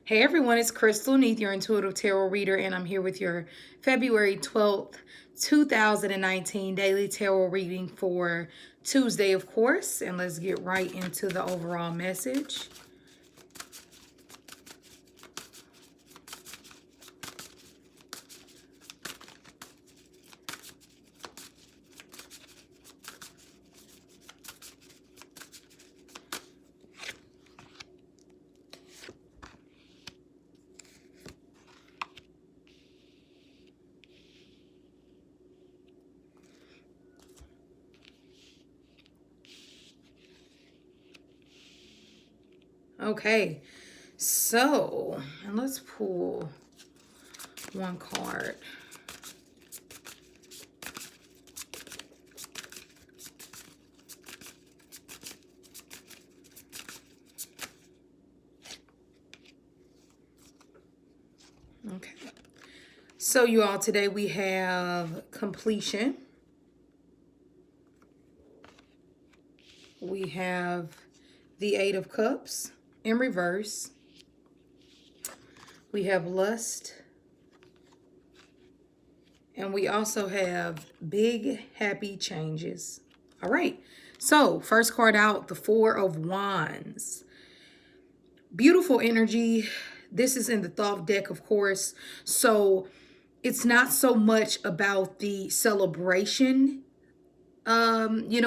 Hey everyone, it's Crystal Neath, your intuitive tarot reader, and I'm here with your February 12th, 2019 daily tarot reading for Tuesday, of course. And let's get right into the overall message. Okay, so and let's pull one card. Okay, so you all, today we have completion. We have the Eight of Cups in reverse. We have lust. And we also have big happy changes. All right. So first card out, the Four of Wands. Beautiful energy. This is in the Thoth deck, of course. So it's not so much about the celebration.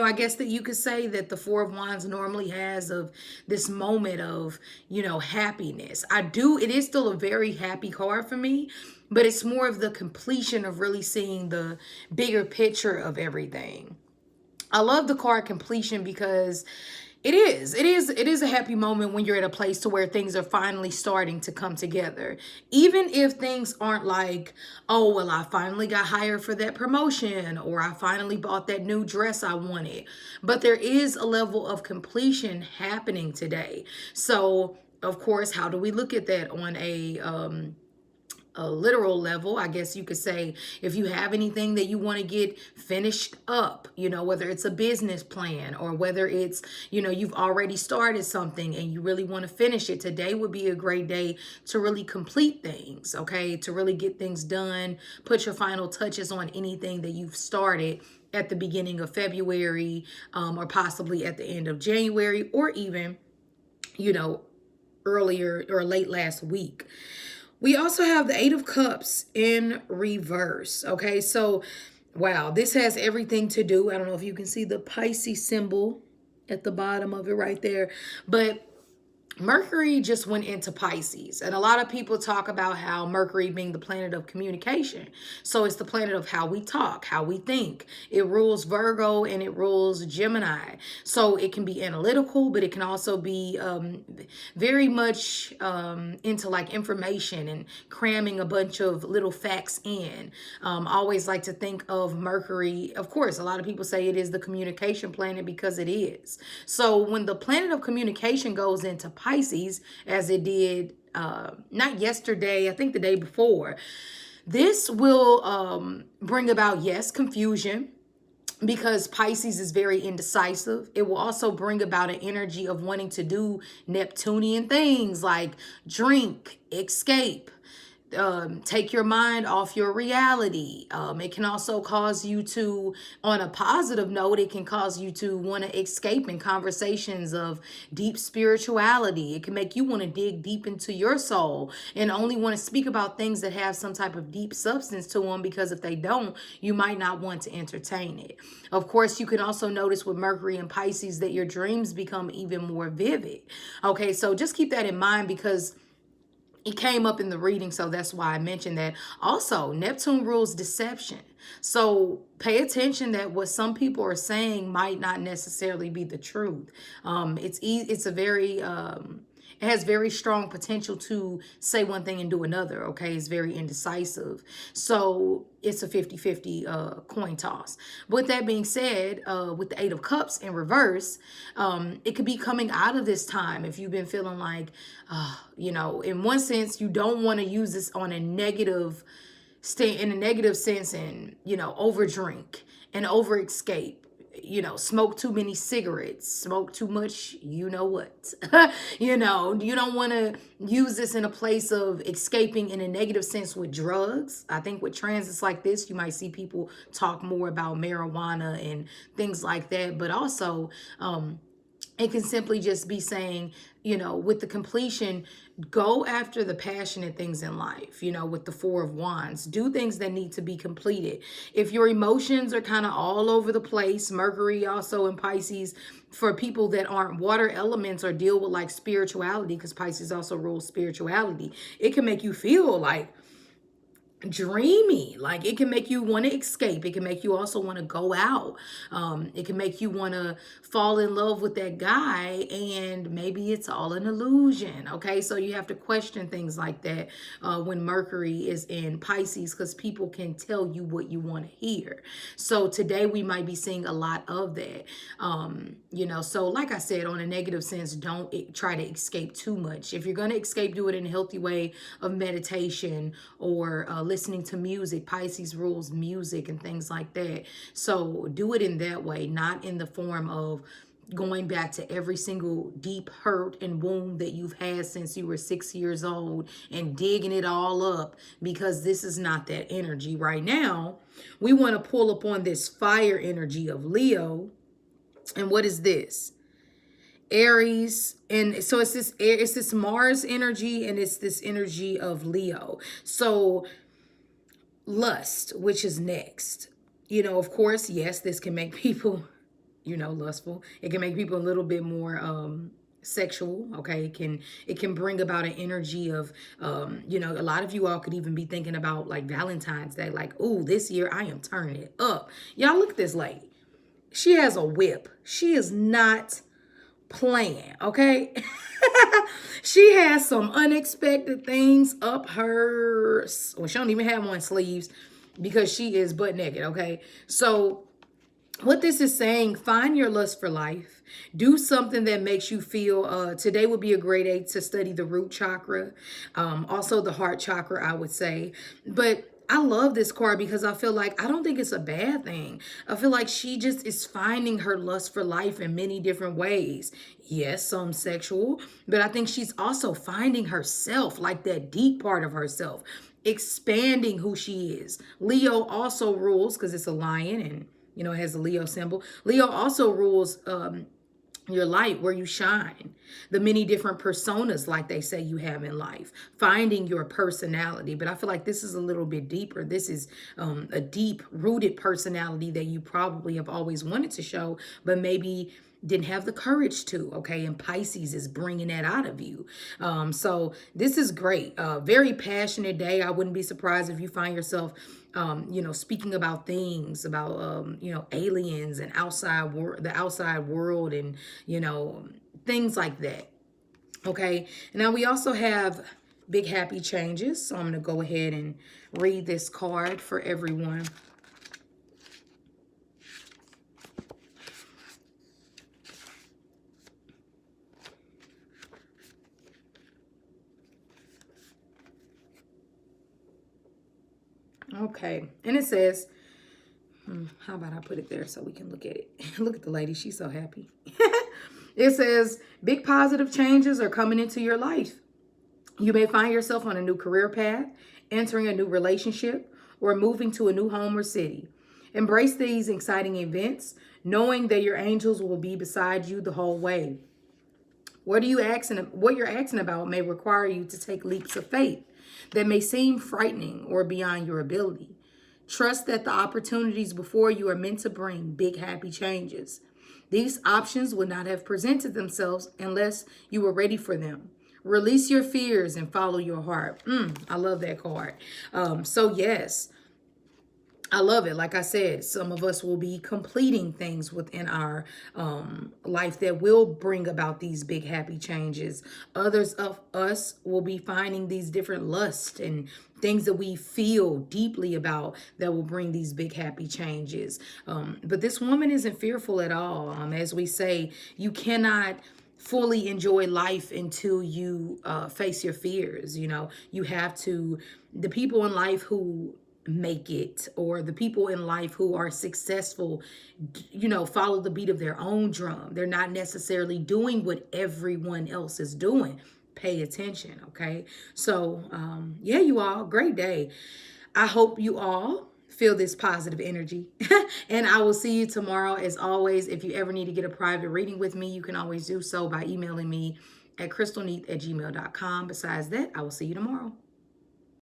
I guess that you could say that the Four of Wands normally has of this moment of, happiness. It is still a very happy card for me, but it's more of the completion of really seeing the bigger picture of everything. I love the card completion because it is a happy moment when you're at a place to where things are finally starting to come together. Even if things aren't like, oh, well, I finally got hired for that promotion, or I finally bought that new dress I wanted. But there is a level of completion happening today. So, of course, how do we look at that on a literal level? I guess you could say, if you have anything that you want to get finished up, whether it's a business plan or whether it's, you've already started something and you really want to finish it, today would be a great day to really complete things, okay? To really get things done, put your final touches on anything that you've started at the beginning of February, or possibly at the end of January, or even, earlier or late last week. We also have the Eight of Cups in reverse. Okay, so wow, this has everything to do. I don't know if you can see the Pisces symbol at the bottom of it right there, but Mercury just went into Pisces, and a lot of people talk about how Mercury being the planet of communication. So it's the planet of how we talk, how we think. It rules Virgo and it rules Gemini. So it can be analytical, but it can also be very much into like information and cramming a bunch of little facts in. I always like to think of Mercury. Of course, a lot of people say it is the communication planet because it is. So when the planet of communication goes into Pisces, as it did not yesterday, I think the day before, this will bring about, yes, confusion, because Pisces is very indecisive. It will also bring about an energy of wanting to do Neptunian things like drink, escape, take your mind off your reality. It can also cause you to, on a positive note, it can cause you to want to escape in conversations of deep spirituality. It can make you want to dig deep into your soul and only want to speak about things that have some type of deep substance to them, because if they don't, you might not want to entertain it. Of course, you can also notice with Mercury and Pisces that your dreams become even more vivid. Okay, so just keep that in mind, because it came up in the reading, so that's why I mentioned that. Also, Neptune rules deception. So pay attention that what some people are saying might not necessarily be the truth. It's a very it has very strong potential to say one thing and do another, okay? It's very indecisive. So it's a 50-50 coin toss. With that being said, with the Eight of Cups in reverse, it could be coming out of this time if you've been feeling like, in one sense, you don't want to use this on a negative, stay in a negative sense and, over drink and over escape. smoke too many cigarettes, smoke too much, you know what. You don't want to use this in a place of escaping in a negative sense with drugs. I think with transits like this, you might see people talk more about marijuana and things like that, but also it can simply just be saying, with the completion, go after the passionate things in life, with the Four of Wands. Do things that need to be completed. If your emotions are kind of all over the place, Mercury also in Pisces, for people that aren't water elements or deal with like spirituality, because Pisces also rules spirituality, it can make you feel like dreamy. Like it can make you want to escape. It can make you also want to go out. It can make you want to fall in love with that guy, and maybe it's all an illusion. Okay, so you have to question things like that when Mercury is in Pisces, because people can tell you what you want to hear. So today we might be seeing a lot of that. So like I said, on a negative sense, don't try to escape too much. If you're going to escape, do it in a healthy way of meditation or listening to music. Pisces rules music and things like that. So do it in that way, not in the form of going back to every single deep hurt and wound that you've had since you were 6 years old and digging it all up, because this is not that energy right now. We want to pull upon this fire energy of Leo. And what is this? Aries. And so it's this Mars energy, and it's this energy of Leo. So lust, which is next. Of course, yes, this can make people, lustful. It can make people a little bit more sexual. Okay, it can bring about an energy of a lot of you all could even be thinking about like Valentine's Day, like, oh, this year I am turning it up. Y'all, look at this lady. She has a whip. She is not playing, okay? She has some unexpected things up her, well, she don't even have on sleeves because she is butt naked, okay? So what this is saying, find your lust for life. Do something that makes you feel, today would be a great day to study the root chakra, also the heart chakra, I would say. But I love this card because I feel like, I don't think it's a bad thing. I feel like she just is finding her lust for life in many different ways. Yes, some sexual, but I think she's also finding herself, like that deep part of herself, expanding who she is. Leo also rules, because it's a lion and, it has a Leo symbol. Leo also rules your light, where you shine, the many different personas, like they say you have in life, finding your personality. But I feel like this is a little bit deeper. This is a deep rooted personality that you probably have always wanted to show, but maybe didn't have the courage to. Okay, and Pisces is bringing that out of you. So this is great. Very passionate day. I wouldn't be surprised if you find yourself speaking about things about aliens and the outside world, and things like that. Okay, now we also have big happy changes, so I'm going to go ahead and read this card for everyone. Okay, and it says, how about I put it there so we can look at it? Look at the lady, she's so happy. It says, big positive changes are coming into your life. You may find yourself on a new career path, entering a new relationship, or moving to a new home or city. Embrace these exciting events, knowing that your angels will be beside you the whole way. What you're asking about may require you to take leaps of faith that may seem frightening or beyond your ability. Trust that the opportunities before you are meant to bring big happy changes. These options would not have presented themselves unless you were ready for them. Release your fears and follow your heart. I love that card. So yes, I love it. Like I said, some of us will be completing things within our life that will bring about these big happy changes. Others of us will be finding these different lusts and things that we feel deeply about that will bring these big happy changes. But this woman isn't fearful at all. As we say, you cannot fully enjoy life until you face your fears. You have to, the people in life who make it, or the people in life who are successful, follow the beat of their own drum. They're not necessarily doing what everyone else is doing. Pay attention, okay? So, yeah, you all, great day. I hope you all feel this positive energy. And I will see you tomorrow. As always, if you ever need to get a private reading with me, you can always do so by emailing me at crystalneath@gmail.com. Besides that, I will see you tomorrow.